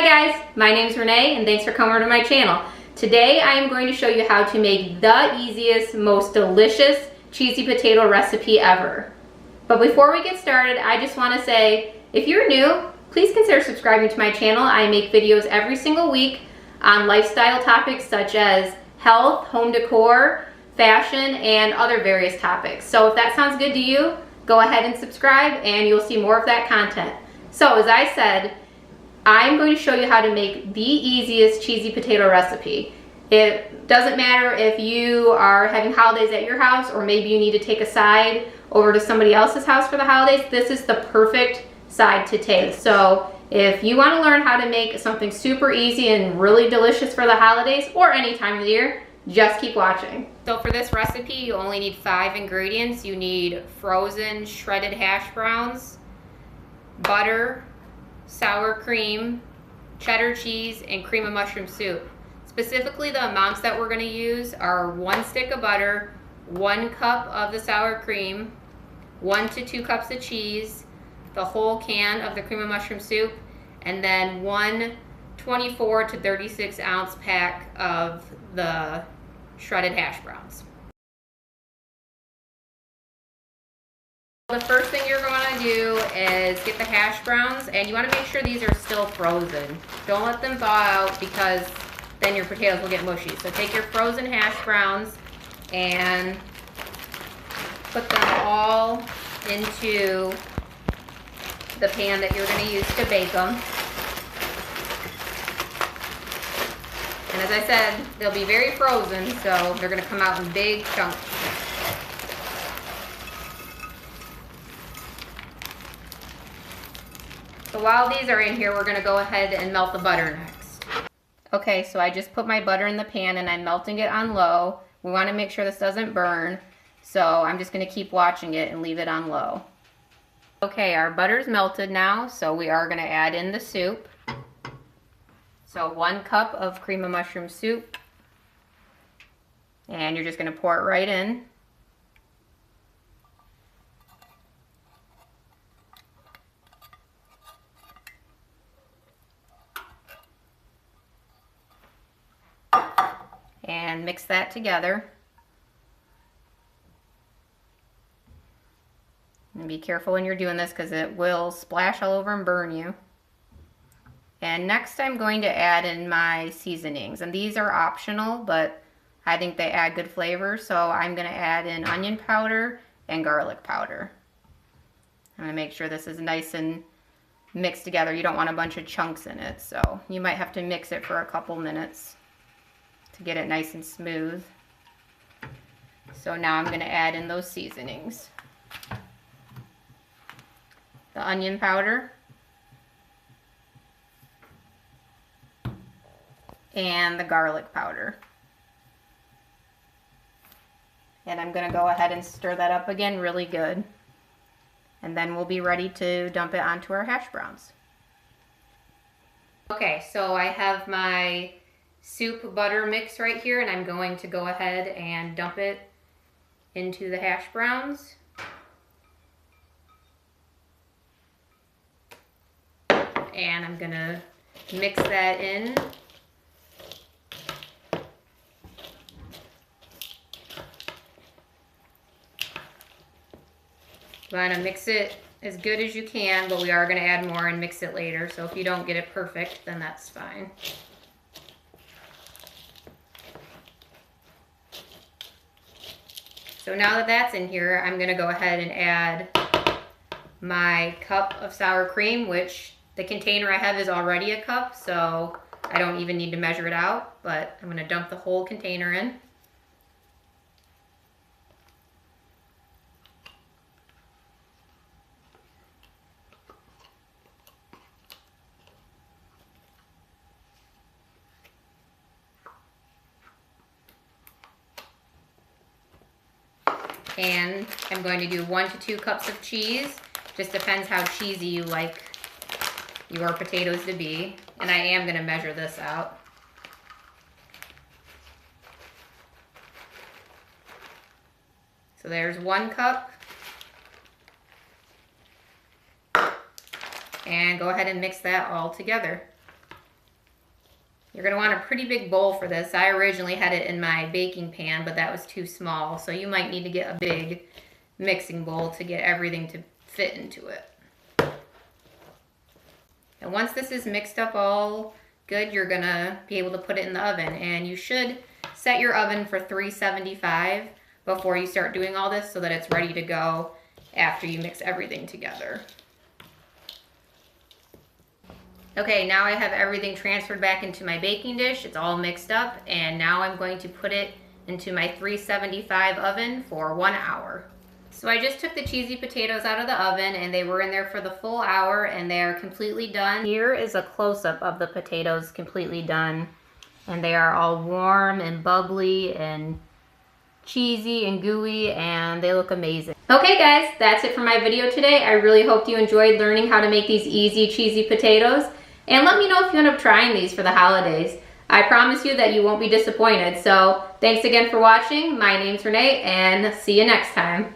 Hi guys, my name is Renee and thanks for coming over to my channel. Today I am going to show you how to make the easiest, most delicious cheesy potato recipe ever. But before we get started, I just want to say, if you're new, please consider subscribing to my channel. I make videos every single week on lifestyle topics such as health, home decor, fashion, and other various topics. So if that sounds good to you, go ahead and subscribe and you'll see more of that content. So as I said, I'm going to show you how to make the easiest cheesy potato recipe. It doesn't matter if you are having holidays at your house or maybe you need to take a side over to somebody else's house for the holidays. This is the perfect side to take. So if you want to learn how to make something super easy and really delicious for the holidays or any time of the year, just keep watching. So for this recipe, you only need 5 ingredients. You need frozen shredded hash browns, butter, sour cream, cheddar cheese, and cream of mushroom soup. Specifically, the amounts that we're going to use are 1 stick of butter, 1 cup of the sour cream, 1 to 2 cups of cheese, the whole can of the cream of mushroom soup, and then 1 24 to 36 ounce pack of the shredded hash browns. The first thing you're going to do is get the hash browns, and you want to make sure these are still frozen. Don't let them thaw out because then your potatoes will get mushy. So take your frozen hash browns and put them all into the pan that you're going to use to bake them. And as I said, they'll be very frozen, so they're going to come out in big chunks. So while these are in here, we're going to go ahead and melt the butter next. Okay, so I just put my butter in the pan and I'm melting it on low. We want to make sure this doesn't burn, so I'm just going to keep watching it and leave it on low. Okay, our butter's melted now, so we are going to add in the soup. So 1 cup of cream of mushroom soup, and you're just going to pour it right in. And mix that together. And be careful when you're doing this because it will splash all over and burn you. And next I'm going to add in my seasonings, and these are optional, but I think they add good flavor, so I'm going to add in onion powder and garlic powder. I'm going to make sure this is nice and mixed together. You don't want a bunch of chunks in it, so you might have to mix it for a couple minutes to get it nice and smooth. So now I'm going to add in those seasonings. The onion powder and the garlic powder. And I'm going to go ahead and stir that up again really good. And then we'll be ready to dump it onto our hash browns. Okay, so I have my soup butter mix right here, and I'm going to go ahead and dump it into the hash browns. And I'm gonna mix that in. You want to mix it as good as you can, but we are going to add more and mix it later, so if you don't get it perfect, then that's fine. So now that that's in here, I'm going to go ahead and add my cup of sour cream, which the container I have is already a cup, so I don't even need to measure it out, but I'm going to dump the whole container in. And I'm going to do 1 to 2 cups of cheese. Just depends how cheesy you like your potatoes to be. And I am going to measure this out. So there's 1 cup. And go ahead and mix that all together. You're gonna want a pretty big bowl for this. I originally had it in my baking pan, but that was too small. So you might need to get a big mixing bowl to get everything to fit into it. And once this is mixed up all good, you're gonna be able to put it in the oven. And you should set your oven for 375 before you start doing all this so that it's ready to go after you mix everything together. Okay, now I have everything transferred back into my baking dish. It's all mixed up, and now I'm going to put it into my 375 oven for 1 hour. So I just took the cheesy potatoes out of the oven, and they were in there for the full hour, and they are completely done. Here is a close-up of the potatoes completely done, and they are all warm and bubbly and cheesy and gooey, and they look amazing. Okay guys, that's it for my video today. I really hope you enjoyed learning how to make these easy cheesy potatoes. And let me know if you end up trying these for the holidays. I promise you that you won't be disappointed. So thanks again for watching. My name's Renee, and see you next time.